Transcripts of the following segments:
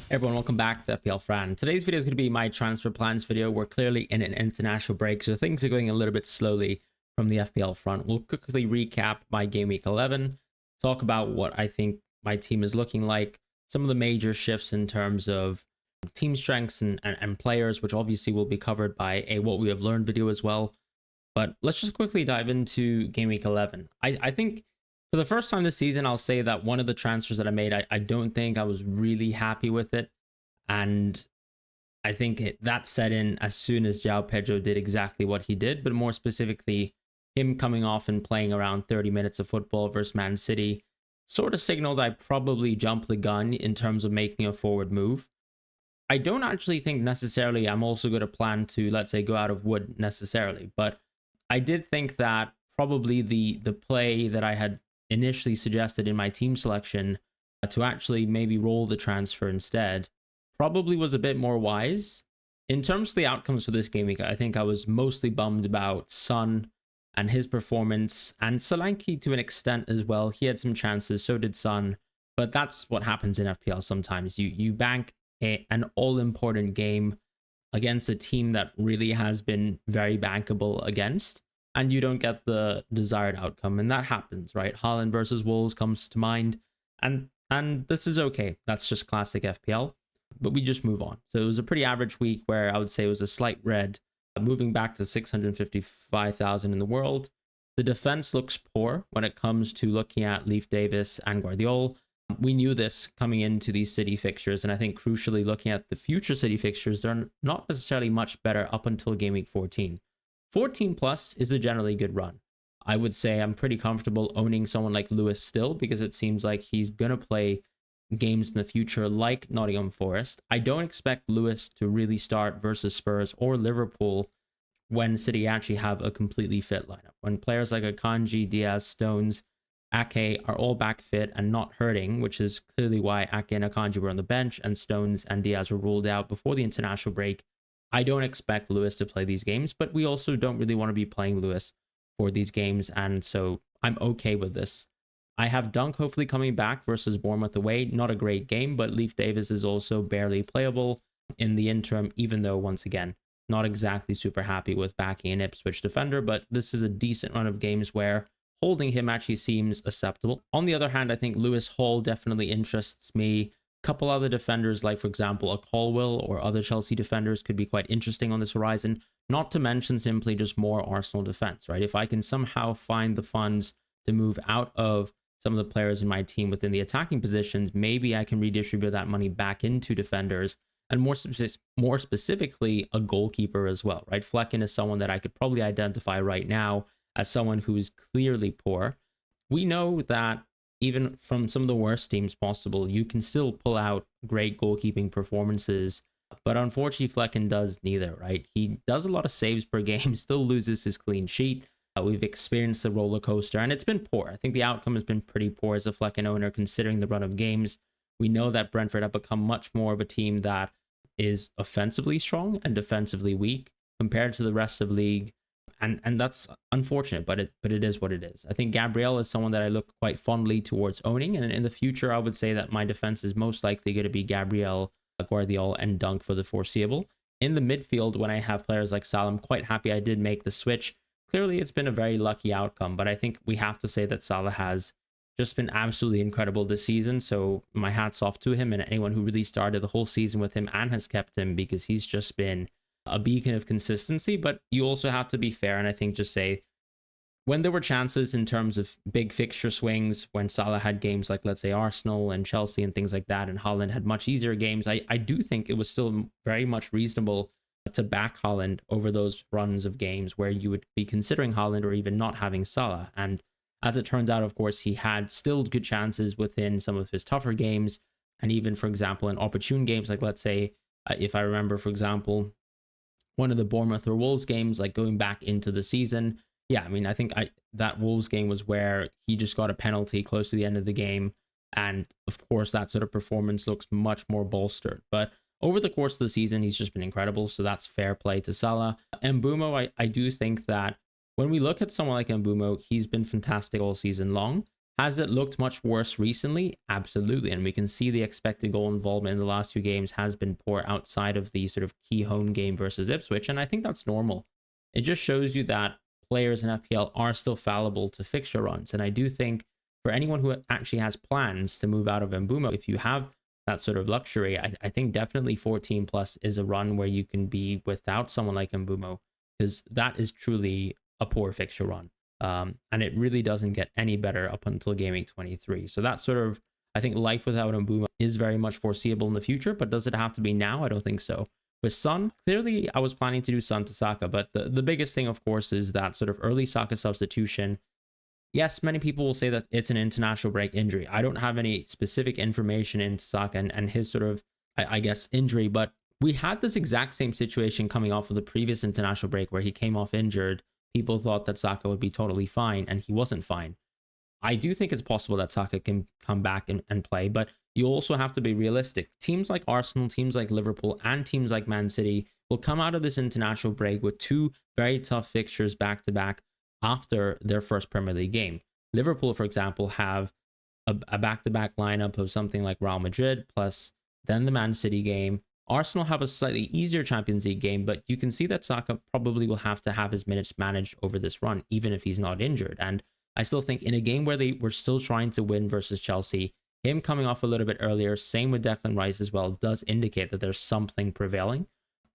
Hey everyone, welcome back to FPL Fran. Today's video is going to be my transfer plans video. We're clearly in an international break, so things are going a little bit slowly from the FPL front. We'll quickly recap my game week 11, talk about what I think my team is looking like, some of the major shifts in terms of team strengths and players, which obviously will be covered by a what we have learned video as well. But let's just quickly dive into game week 11. I think for the first time this season, I'll say that one of the transfers that I made, I don't think I was really happy with it. And I think that set in as soon as João Pedro did exactly what he did, but more specifically, him coming off and playing around 30 minutes of football versus Man City sort of signaled I probably jumped the gun in terms of making a forward move. I don't actually think necessarily I'm also going to plan to, let's say, go out of wood necessarily, but I did think that probably the play that I had initially suggested in my team selection to actually maybe roll the transfer instead probably was a bit more wise. In terms of the outcomes for this game week, I think I was mostly bummed about Son and his performance, and Solanke to an extent as well. He had some chances, so did Son, but that's what happens in FPL sometimes. You bank an all-important game against a team that really has been very bankable against, and you don't get the desired outcome, and that happens, right? Haaland versus Wolves comes to mind, and this is okay. That's just classic FPL, but we just move on. So it was a pretty average week where I would say it was a slight red, moving back to 655,000 in the world. The defense looks poor when it comes to looking at Leif Davis and Guardiola. We knew this coming into these City fixtures, and I think crucially looking at the future City fixtures, they're not necessarily much better up until game week 14. 14 plus is a generally good run. I would say I'm pretty comfortable owning someone like Lewis still, because it seems like he's going to play games in the future like Nottingham Forest. I don't expect Lewis to really start versus Spurs or Liverpool when City actually have a completely fit lineup. When players like Akanji, Diaz, Stones, Ake are all back fit and not hurting, which is clearly why Ake and Akanji were on the bench and Stones and Diaz were ruled out before the international break. I don't expect Lewis to play these games, but we also don't really want to be playing Lewis for these games, and so I'm okay with this. I have Dunk hopefully coming back versus Bournemouth away. Not a great game, but Leif Davis is also barely playable in the interim, even though, once again, not exactly super happy with backing an Ipswich defender, but this is a decent run of games where holding him actually seems acceptable. On the other hand, I think Lewis Hall definitely interests me. A couple other defenders, like for example, a Colwill or other Chelsea defenders could be quite interesting on this horizon, not to mention simply just more Arsenal defense, right? If I can somehow find the funds to move out of some of the players in my team within the attacking positions, maybe I can redistribute that money back into defenders, and more specifically, a goalkeeper as well, right? Flecken is someone that I could probably identify right now as someone who is clearly poor. We know that even from some of the worst teams possible, you can still pull out great goalkeeping performances, but unfortunately Flecken does neither, right? He does a lot of saves per game, still loses his clean sheet. We've experienced the roller coaster, and it's been poor. I think the outcome has been pretty poor as a Flecken owner, considering the run of games. We know that Brentford have become much more of a team that is offensively strong and defensively weak compared to the rest of the league, and that's unfortunate, but it is what it is. I think Gabriel is someone that I look quite fondly towards owning, and in the future, I would say that my defense is most likely going to be Gabriel, Guardiola, and Dunk for the foreseeable. In the midfield, when I have players like Salah, I'm quite happy I did make the switch. Clearly, it's been a very lucky outcome, but I think we have to say that Salah has just been absolutely incredible this season. So my hat's off to him and anyone who really started the whole season with him and has kept him, because he's just been a beacon of consistency. But you also have to be fair, and I think just say when there were chances in terms of big fixture swings, when Salah had games like, let's say, Arsenal and Chelsea and things like that, and Haaland had much easier games, I do think it was still very much reasonable to back Haaland over those runs of games where you would be considering Haaland or even not having Salah. And as it turns out, of course, he had still good chances within some of his tougher games, and even, for example, in opportune games, like let's say, if I remember, for example, one of the Bournemouth or Wolves games, like going back into the season. Yeah, I mean, I think that Wolves game was where he just got a penalty close to the end of the game, and of course, that sort of performance looks much more bolstered. But over the course of the season, he's just been incredible, so that's fair play to Salah. Mbeumo, I do think that when we look at someone like Mbeumo, he's been fantastic all season long. Has it looked much worse recently? Absolutely. And we can see the expected goal involvement in the last few games has been poor outside of the sort of key home game versus Ipswich. And I think that's normal. It just shows you that players in FPL are still fallible to fixture runs. And I do think for anyone who actually has plans to move out of Mbeumo, if you have that sort of luxury, I think definitely 14 plus is a run where you can be without someone like Mbeumo, because that is truly a poor fixture run. And it really doesn't get any better up until Gameweek 23. So that sort of, I think life without Mbeumo is very much foreseeable in the future, but does it have to be now? I don't think so. With Son, clearly I was planning to do Son to Saka, but the biggest thing, of course, is that sort of early Saka substitution. Yes, many people will say that it's an international break injury. I don't have any specific information into Saka and his sort of, I guess, injury, but we had this exact same situation coming off of the previous international break where he came off injured. People thought that Saka would be totally fine, and he wasn't fine. I do think it's possible that Saka can come back and play, but you also have to be realistic. Teams like Arsenal, teams like Liverpool, and teams like Man City will come out of this international break with two very tough fixtures back-to-back after their first Premier League game. Liverpool, for example, have a back-to-back lineup of something like Real Madrid, plus then the Man City game. Arsenal have a slightly easier Champions League game, but you can see that Saka probably will have to have his minutes managed over this run, even if he's not injured. And I still think in a game where they were still trying to win versus Chelsea, him coming off a little bit earlier, same with Declan Rice as well, does indicate that there's something prevailing.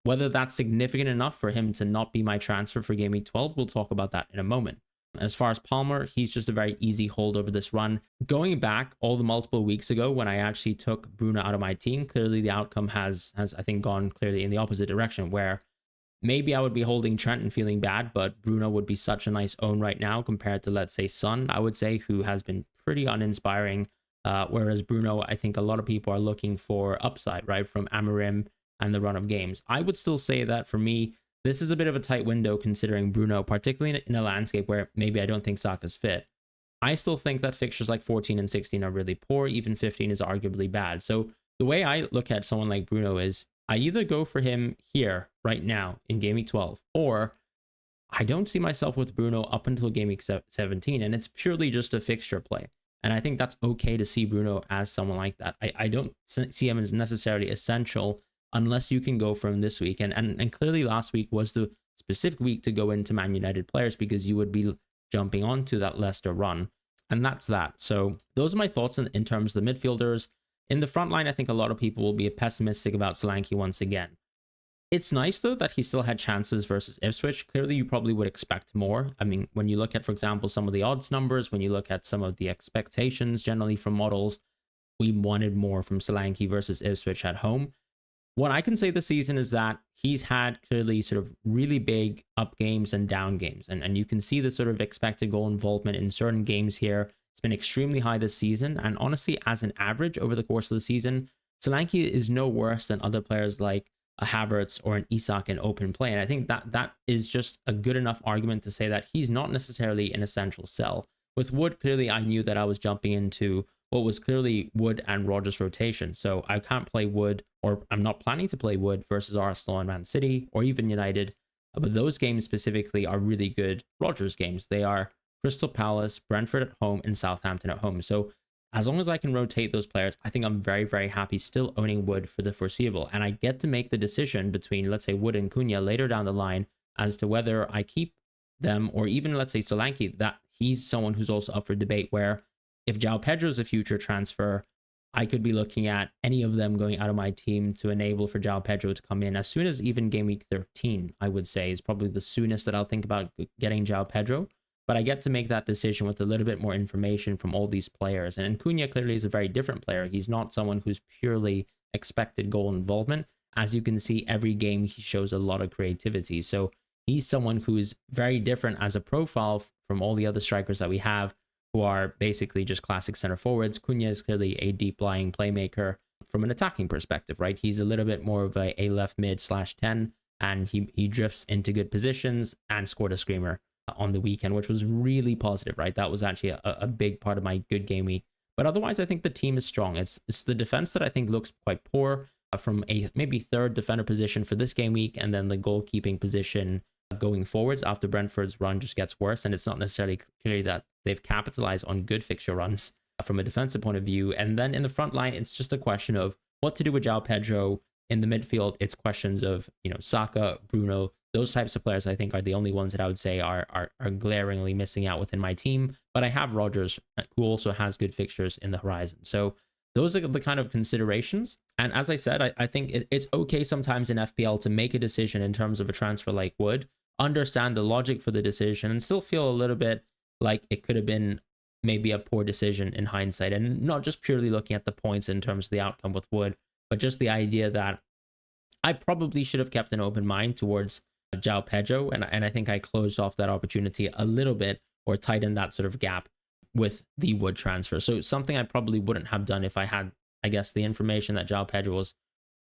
Whether that's significant enough for him to not be my transfer for Game Week 12, we'll talk about that in a moment. As far as Palmer, he's just a very easy hold over this run. Going back all the multiple weeks ago when I actually took Bruno out of my team, clearly the outcome has I think gone clearly in the opposite direction, where maybe I would be holding Trent and feeling bad, but Bruno would be such a nice own right now compared to, let's say, Son, I would say, who has been pretty uninspiring. Whereas Bruno, I think a lot of people are looking for upside, right, from Amorim and the run of games. I would still say that for me, this is a bit of a tight window considering Bruno, particularly in a landscape where maybe I don't think Saka's fit. I still think that fixtures like 14 and 16 are really poor. Even 15 is arguably bad. So the way I look at someone like Bruno is I either go for him here right now in Game Week 12, or I don't see myself with Bruno up until Game Week 17, and it's purely just a fixture play. And I think that's okay to see Bruno as someone like that. I don't see him as necessarily essential unless you can go for him this week. And clearly last week was the specific week to go into Man United players because you would be jumping onto that Leicester run. And that's that. So those are my thoughts in terms of the midfielders. In the front line, I think a lot of people will be pessimistic about Solanke once again. It's nice, though, that he still had chances versus Ipswich. Clearly, you probably would expect more. I mean, when you look at, for example, some of the odds numbers, when you look at some of the expectations generally from models, we wanted more from Solanke versus Ipswich at home. What I can say this season is that he's had clearly sort of really big up games and down games. And you can see the sort of expected goal involvement in certain games here. It's been extremely high this season. And honestly, as an average over the course of the season, Solanke is no worse than other players like a Havertz or an Isak in open play. And I think that is just a good enough argument to say that he's not necessarily an essential sell. With Wood, clearly I knew that I was jumping into what was clearly Wood and Rodgers rotation. So I can't play Wood, or I'm not planning to play Wood versus Arsenal and Man City or even United. But those games specifically are really good Rodgers games. They are Crystal Palace, Brentford at home, and Southampton at home. So as long as I can rotate those players, I think I'm very, very happy still owning Wood for the foreseeable. And I get to make the decision between, let's say, Wood and Cunha later down the line as to whether I keep them, or even, let's say, Solanke, that he's someone who's also up for debate, where if João Pedro's a future transfer, I could be looking at any of them going out of my team to enable for João Pedro to come in as soon as even Game Week 13, I would say, is probably the soonest that I'll think about getting João Pedro. But I get to make that decision with a little bit more information from all these players. And Cunha clearly is a very different player. He's not someone who's purely expected goal involvement. As you can see, every game he shows a lot of creativity. So he's someone who is very different as a profile from all the other strikers that we have, who are basically just classic center forwards. Cunha is clearly a deep lying playmaker from an attacking perspective, right? He's a little bit more of a left mid /10, and he drifts into good positions and scored a screamer on the weekend, which was really positive, right? That was actually a big part of my good game week. But otherwise, I think the team is strong. It's the defense that I think looks quite poor from a maybe third defender position for this game week, and then the goalkeeping position going forwards after Brentford's run just gets worse. And it's not necessarily clearly that they've capitalized on good fixture runs from a defensive point of view. And then in the front line, it's just a question of what to do with João Pedro. In the midfield, it's questions of, Saka, Bruno, those types of players I think are the only ones that I would say are glaringly missing out within my team. But I have Rodgers, who also has good fixtures in the horizon. So those are the kind of considerations. And as I said, I think it's okay sometimes in FPL to make a decision in terms of a transfer like Wood, understand the logic for the decision, and still feel a little bit like it could have been maybe a poor decision in hindsight, and not just purely looking at the points in terms of the outcome with Wood, but just the idea that I probably should have kept an open mind towards João Pedro, and I think I closed off that opportunity a little bit, or tightened that sort of gap with the Wood transfer. So something I probably wouldn't have done if I had, I guess, the information that João Pedro was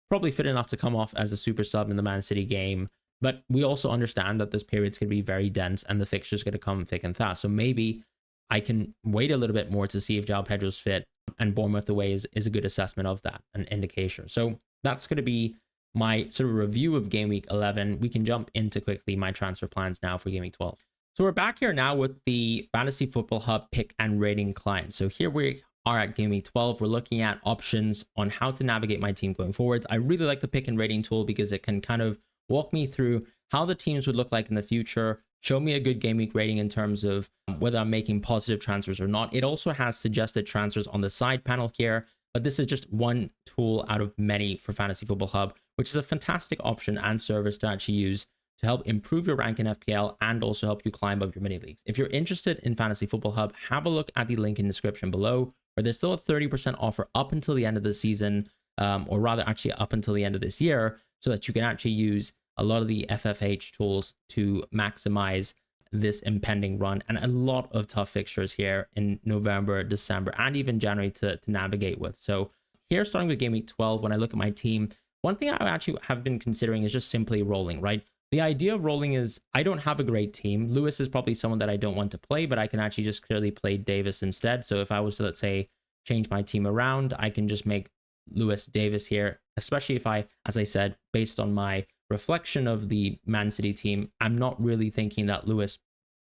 probably fit enough to come off as a super sub in the Man City game. But we also understand that this period's going to be very dense and the fixture's going to come thick and fast. So maybe I can wait a little bit more to see if João Pedro's fit, and Bournemouth away is a good assessment of that, an indication. So that's going to be my sort of review of Game Week 11. We can jump into quickly my transfer plans now for Game Week 12. So we're back here now with the Fantasy Football Hub pick and rating client. So here we are at Game Week 12. We're looking at options on how to navigate my team going forwards. I really like the pick and rating tool because it can kind of walk me through how the teams would look like in the future, show me a good game week rating in terms of whether I'm making positive transfers or not. It also has suggested transfers on the side panel here, but this is just one tool out of many for Fantasy Football Hub, which is a fantastic option and service to actually use to help improve your rank in FPL and also help you climb up your mini leagues. If you're interested in Fantasy Football Hub, have a look at the link in the description below, where there's still a 30% offer up until the end of the season, or rather actually up until the end of this year, so that you can actually use a lot of the FFH tools to maximize this impending run, and a lot of tough fixtures here in November, December, and even January to navigate with. So here, starting with Game Week 12, when I look at my team, one thing I actually have been considering is just simply rolling, right? The idea of rolling is I don't have a great team. Lewis is probably someone that I don't want to play, but I can actually just clearly play Davis instead. So if I was to, let's say, change my team around, I can just make Lewis Davis here, especially if I, as I said, based on my reflection of the Man City team, I'm not really thinking that Lewis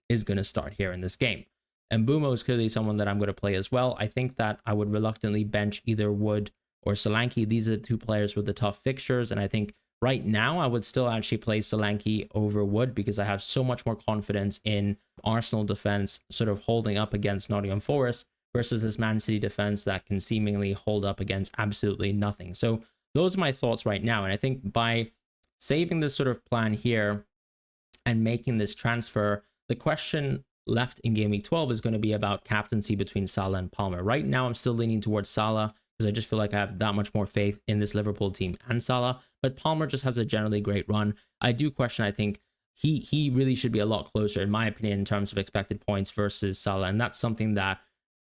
is going to start here in this game. And Bumo is clearly someone that I'm going to play as well. I think that I would reluctantly bench either Wood or Solanke. These are the two players with the tough fixtures, and I think right now I would still actually play Solanke over Wood because I have so much more confidence in Arsenal defense sort of holding up against Nottingham Forest versus this Man City defense that can seemingly hold up against absolutely nothing. So those are my thoughts right now, and I think by saving this sort of plan here and making this transfer, the question left in Game Week 12 is going to be about captaincy between Salah and Palmer. Right now, I'm still leaning towards Salah because I just feel like I have that much more faith in this Liverpool team and Salah, but Palmer just has a generally great run. I do question, I think he really should be a lot closer, in my opinion, in terms of expected points versus Salah, and that's something that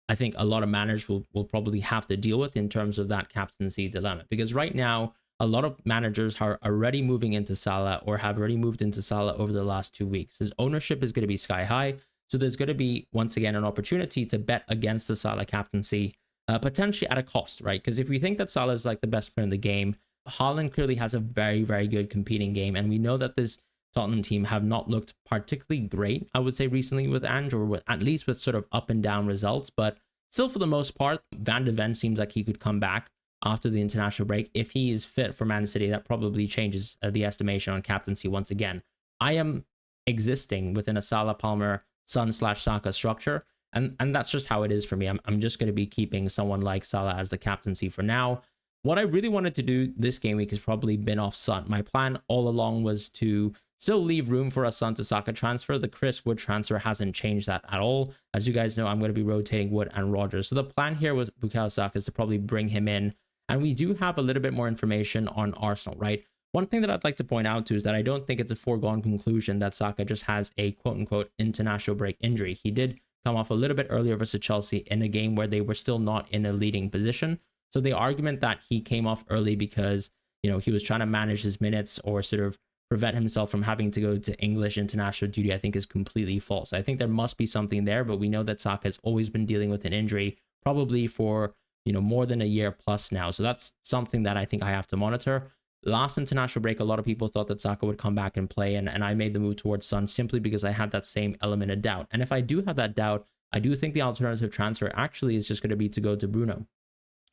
I think a lot of managers will probably have to deal with in terms of that captaincy dilemma, because right now, a lot of managers are already moving into Salah or have already moved into Salah over the last 2 weeks. His ownership is going to be sky high. So there's going to be, once again, an opportunity to bet against the Salah captaincy, potentially at a cost, right? Because if we think that Salah is like the best player in the game, Haaland clearly has a very, very good competing game. And we know that this Tottenham team have not looked particularly great, I would say, recently with Ange, or at least with sort of up and down results. But still, for the most part, Van de Ven seems like he could come back after the international break. If he is fit for Man City, that probably changes the estimation on captaincy once again. I am existing within a Salah, Palmer, Son/Saka structure, and that's just how it is for me. I'm just going to be keeping someone like Salah as the captaincy for now. What I really wanted to do this game week has probably been off Son. My plan all along was to still leave room for a Son to Saka transfer. The Chris Wood transfer hasn't changed that at all. As you guys know, I'm going to be rotating Wood and Rodgers. So the plan here with Bukayo Saka is to probably bring him in. And we do have a little bit more information on Arsenal, right? One thing that I'd like to point out too is that I don't think it's a foregone conclusion that Saka just has a quote-unquote international break injury. He did come off a little bit earlier versus Chelsea in a game where they were still not in a leading position. So the argument that he came off early because, he was trying to manage his minutes or sort of prevent himself from having to go to English international duty, I think is completely false. I think there must be something there, but we know that Saka has always been dealing with an injury, probably for more than a year plus now. So that's something that I think I have to monitor. Last international break, a lot of people thought that Saka would come back and play, and I made the move towards Son simply because I had that same element of doubt. And if I do have that doubt, I do think the alternative transfer actually is just going to be to go to Bruno.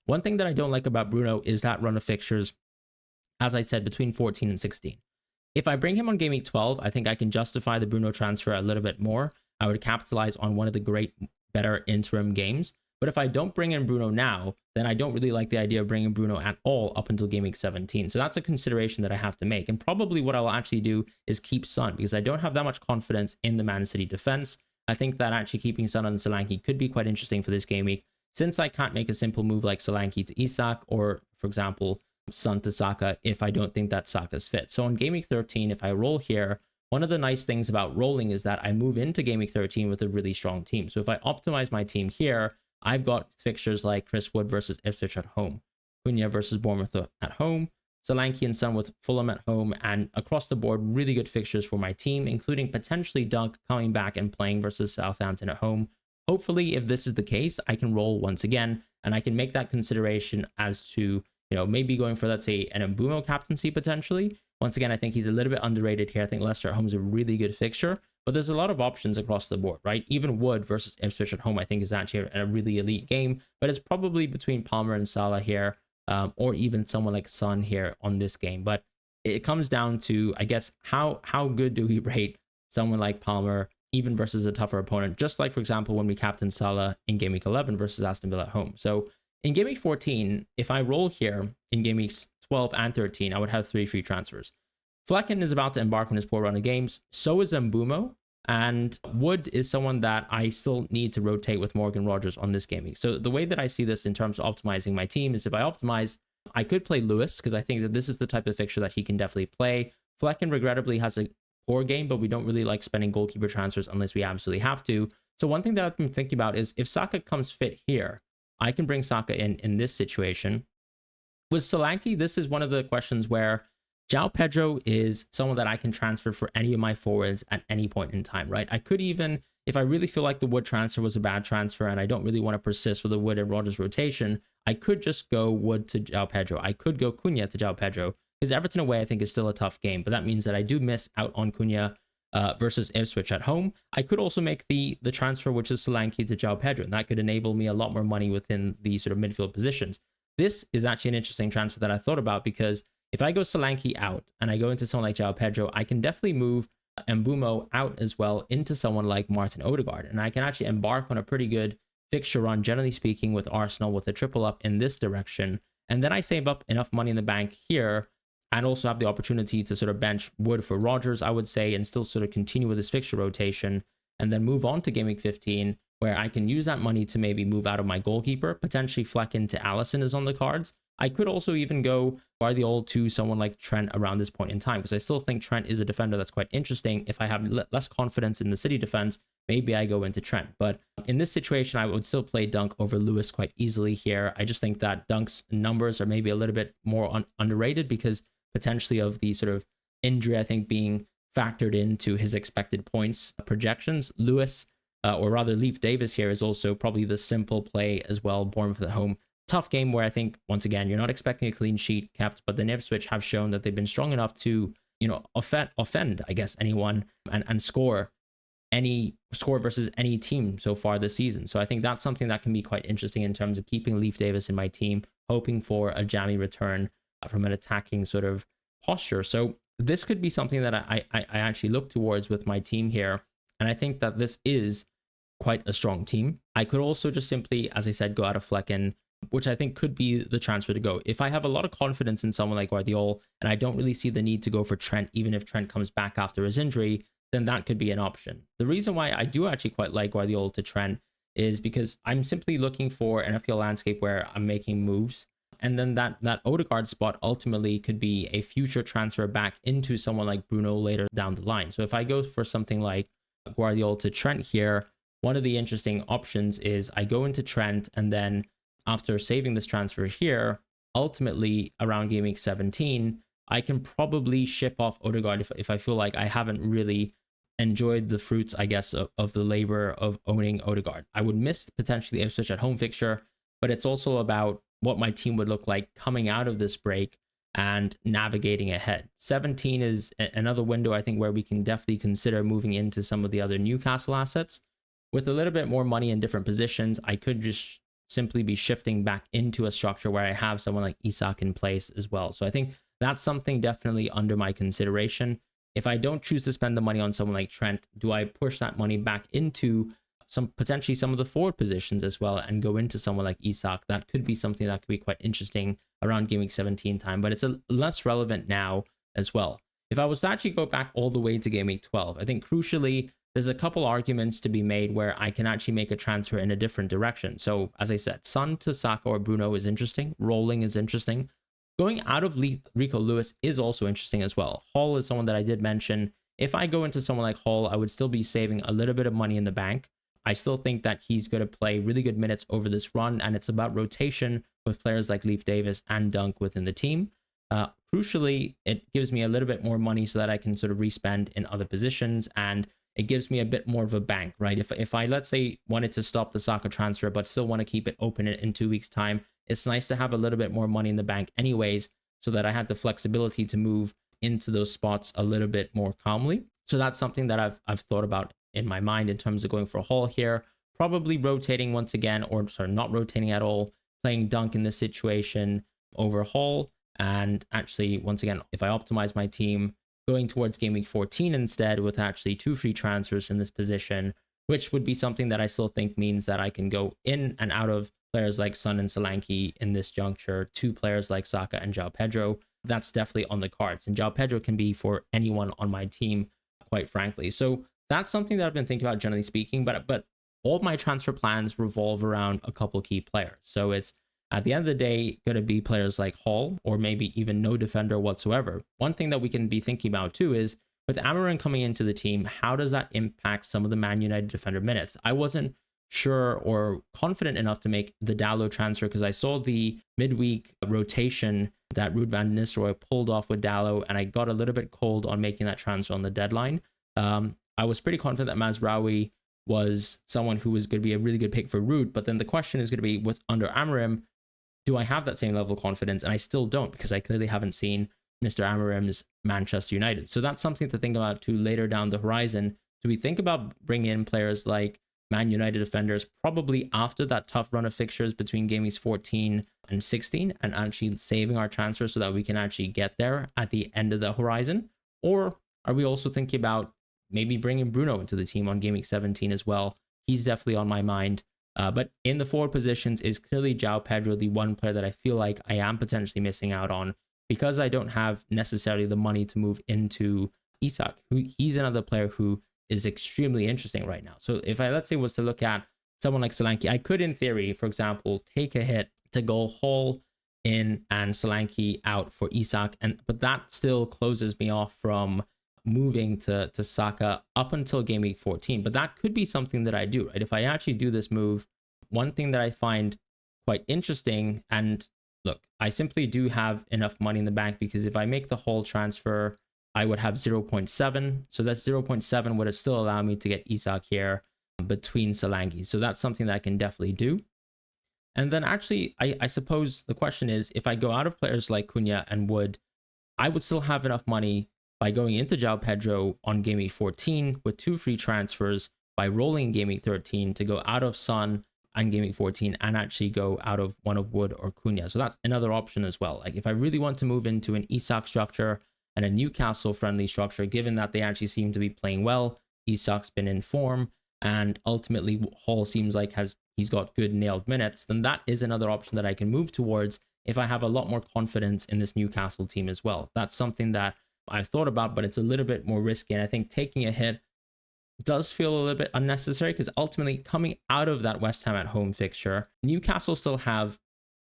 One thing that I don't like about Bruno is that run of fixtures, as I said, between 14 and 16. If I bring him on Gameweek 12, I think I can justify the Bruno transfer a little bit more. I would capitalize on one of the great, better interim games. But if I don't bring in Bruno now, then I don't really like the idea of bringing Bruno at all up until Gameweek 17. So that's a consideration that I have to make. And probably what I'll actually do is keep Son, because I don't have that much confidence in the Man City defense. I think that actually keeping Son on Solanke could be quite interesting for this game week, since I can't make a simple move like Solanke to Isak, or, for example, Son to Saka if I don't think that Saka's fit. So on Game Week 13, if I roll here, one of the nice things about rolling is that I move into Game Week 13 with a really strong team. So if I optimize my team here, I've got fixtures like Chris Wood versus Ipswich at home, Cunha versus Bournemouth at home, Solanke and Son with Fulham at home, and across the board, really good fixtures for my team, including potentially Dunk coming back and playing versus Southampton at home. Hopefully, if this is the case, I can roll once again, and I can make that consideration as to, maybe going for, let's say, an Mbeumo captaincy potentially. Once again, I think he's a little bit underrated here. I think Leicester at home is a really good fixture, but there's a lot of options across the board, right? Even Wood versus Ipswich at home, I think, is actually a really elite game, but it's probably between Palmer and Salah here, or even someone like Son here on this game. But it comes down to, I guess, how good do we rate someone like Palmer, even versus a tougher opponent, just like, for example, when we captained Salah in Game Week 11 versus Aston Villa at home. So in Game Week 14, if I roll here in Game Weeks 12 and 13, I would have 3 free transfers. Flecken is about to embark on his poor run of games. So is Mbeumo. And Wood is someone that I still need to rotate with Morgan Rogers on this game week. So the way that I see this in terms of optimizing my team is if I optimize, I could play Lewis, because I think that this is the type of fixture that he can definitely play. Flecken regrettably has a poor game, but we don't really like spending goalkeeper transfers unless we absolutely have to. So one thing that I've been thinking about is if Saka comes fit here, I can bring Saka in this situation. With Solanke, this is one of the questions where João Pedro is someone that I can transfer for any of my forwards at any point in time, right? I could even, if I really feel like the Wood transfer was a bad transfer and I don't really want to persist with the Wood and Rogers rotation, I could just go Wood to João Pedro. I could go Cunha to João Pedro, because Everton away I think is still a tough game, but that means that I do miss out on Cunha versus Ipswich at home. I could also make the transfer, which is Solanke to João Pedro, and that could enable me a lot more money within the sort of midfield positions. This is actually an interesting transfer that I thought about, because if I go Solanke out and I go into someone like João Pedro, I can definitely move Mbeumo out as well into someone like Martin Odegaard. And I can actually embark on a pretty good fixture run, generally speaking, with Arsenal with a triple up in this direction. And then I save up enough money in the bank here and also have the opportunity to sort of bench Wood for Rogers, I would say, and still sort of continue with this fixture rotation and then move on to Game Week 15, where I can use that money to maybe move out of my goalkeeper. Potentially Flecken to Alisson is on the cards. I could also even go Guardiola to someone like Trent around this point in time, because I still think Trent is a defender that's quite interesting. If I have less confidence in the City defense, maybe I go into Trent. But in this situation, I would still play Dunk over Lewis quite easily here. I just think that Dunk's numbers are maybe a little bit more underrated, because potentially of the sort of injury, I think, being factored into his expected points projections. Lewis, or rather Leif Davis here, is also probably the simple play as well. Bournemouth at home. Tough game where I think, once again, you're not expecting a clean sheet kept, but the Ipswich have shown that they've been strong enough to, offend, I guess, anyone and score versus any team so far this season. So I think that's something that can be quite interesting in terms of keeping Leif Davis in my team, hoping for a jammy return from an attacking sort of posture. So this could be something that I actually look towards with my team here. And I think that this is quite a strong team. I could also just simply, as I said, go out of Flecken, which I think could be the transfer to go. If I have a lot of confidence in someone like Guardiola and I don't really see the need to go for Trent, even if Trent comes back after his injury, then that could be an option. The reason why I do actually quite like Guardiola to Trent is because I'm simply looking for an FPL landscape where I'm making moves. And then that Odegaard spot ultimately could be a future transfer back into someone like Bruno later down the line. So if I go for something like Guardiola to Trent here, one of the interesting options is I go into Trent, and then after saving this transfer here, ultimately around Game Week 17, I can probably ship off Odegaard if I feel like I haven't really enjoyed the fruits, I guess, of the labor of owning Odegaard. I would miss potentially Ipswich at home fixture, but it's also about what my team would look like coming out of this break and navigating ahead. 17 is another window, I think, where we can definitely consider moving into some of the other Newcastle assets. With a little bit more money in different positions, I could just simply be shifting back into a structure where I have someone like Isak in place as well. So I think that's something definitely under my consideration. If I don't choose to spend the money on someone like Trent, do I push that money back into potentially some of the forward positions as well and go into someone like Isak? That could be something that could be quite interesting around Game Week 17 time, but it's less relevant now as well. If I was to actually go back all the way to Game Week 12, I think crucially, there's a couple arguments to be made where I can actually make a transfer in a different direction. So as I said, Son to Saka or Bruno is interesting. Rolling is interesting. Going out of Rico Lewis is also interesting as well. Hall is someone that I did mention. If I go into someone like Hall, I would still be saving a little bit of money in the bank. I still think that he's going to play really good minutes over this run, and it's about rotation with players like Leif Davis and Dunk within the team. Crucially, it gives me a little bit more money so that I can sort of respend in other positions, and it gives me a bit more of a bank, right? If I, let's say, wanted to stop the Saka transfer, but still want to keep it open in 2 weeks' time, it's nice to have a little bit more money in the bank anyways, so that I have the flexibility to move into those spots a little bit more calmly. So that's something that I've thought about in my mind in terms of going for a Hall here, probably rotating once again, or sorry, not rotating at all, playing Dunk in this situation over Hall. And actually, once again, if I optimize my team, going towards Game Week 14 instead with actually 2 free transfers in this position, which would be something that I still think means that I can go in and out of players like Son and Solanke in this juncture, 2 players like Saka and João Pedro. That's definitely on the cards. And João Pedro can be for anyone on my team, quite frankly. So that's something that I've been thinking about, generally speaking, but all my transfer plans revolve around a couple key players. So it's, at the end of the day, going to be players like Hall, or maybe even no defender whatsoever. One thing that we can be thinking about too is, with Amarin coming into the team, how does that impact some of the Man United defender minutes? I wasn't sure or confident enough to make the Dalot transfer because I saw the midweek rotation that Ruud van Nistelrooy pulled off with Dalot, and I got a little bit cold on making that transfer on the deadline. I was pretty confident that Mazraoui was someone who was going to be a really good pick for Ruud, but then the question is going to be, with under Amarim, do I have that same level of confidence? And I still don't, because I clearly haven't seen Mr. Amarim's Manchester United. So that's something to think about too later down the horizon. Do we think about bringing in players like Man United defenders probably after that tough run of fixtures between Game Weeks 14 and 16 and actually saving our transfers so that we can actually get there at the end of the horizon? Or are we also thinking about maybe bringing Bruno into the team on Game Week 17 as well? He's definitely on my mind. But in the forward positions is clearly João Pedro, the one player that I feel like I am potentially missing out on because I don't have necessarily the money to move into Isak. He's another player who is extremely interesting right now. So if I, let's say, was to look at someone like Solanke, I could, in theory, for example, take a hit to go Hall in and Solanke out for Isak, but that still closes me off from moving to Saka up until Game Week 14. But that could be something that I do, right? If I actually do this move, one thing that I find quite interesting, and look, I simply do have enough money in the bank because if I make the whole transfer, I would have 0.7. So that's 0.7 would still allow me to get Isak here between Solanke. So that's something that I can definitely do. And then actually, I suppose the question is, if I go out of players like Cunha and Wood, I would still have enough money by going into João Pedro on Game Week 14 with 2 free transfers, by rolling Game Week 13 to go out of Son and Game Week 14 and actually go out of one of Wood or Cunha. So that's another option as well. Like if I really want to move into an Isak structure and a Newcastle friendly structure, given that they actually seem to be playing well, Isak's been in form, and ultimately Hall seems like he's got good nailed minutes, then that is another option that I can move towards if I have a lot more confidence in this Newcastle team as well. That's something that I've thought about, but it's a little bit more risky. And I think taking a hit does feel a little bit unnecessary because ultimately coming out of that West Ham at home fixture, Newcastle still have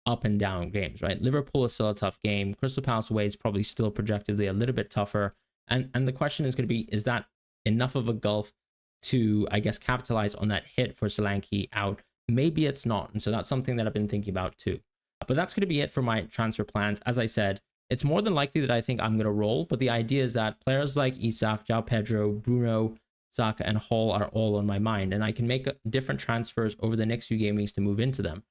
up and down games, right? Liverpool is still a tough game. Crystal Palace away is probably still projectively a little bit tougher. And the question is going to be, is that enough of a gulf to, I guess, capitalize on that hit for Solanke out? Maybe it's not. And so that's something that I've been thinking about too. But that's going to be it for my transfer plans. As I said, it's more than likely that I think I'm going to roll, but the idea is that players like Isak, João Pedro, Bruno, Saka, and Hall are all on my mind, and I can make different transfers over the next few game weeks to move into them.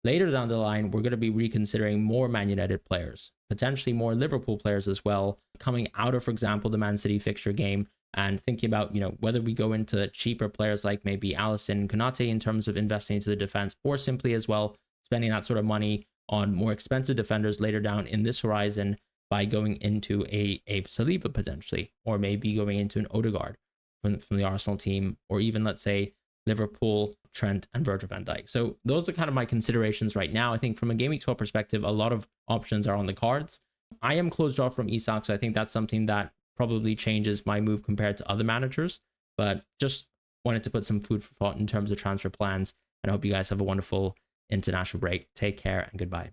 Later down the line, we're going to be reconsidering more Man United players, potentially more Liverpool players as well, coming out of, for example, the Man City fixture game, and thinking about, whether we go into cheaper players like maybe Alisson and Konate in terms of investing into the defense, or simply as well spending that sort of money on more expensive defenders later down in this horizon by going into a Saliba potentially, or maybe going into an Odegaard from the Arsenal team, or even, let's say, Liverpool, Trent, and Virgil van Dijk. So those are kind of my considerations right now. I think from a Game Week 12 perspective, a lot of options are on the cards. I am closed off from Isak, so I think that's something that probably changes my move compared to other managers. But just wanted to put some food for thought in terms of transfer plans, and I hope you guys have a wonderful international break. Take care and goodbye.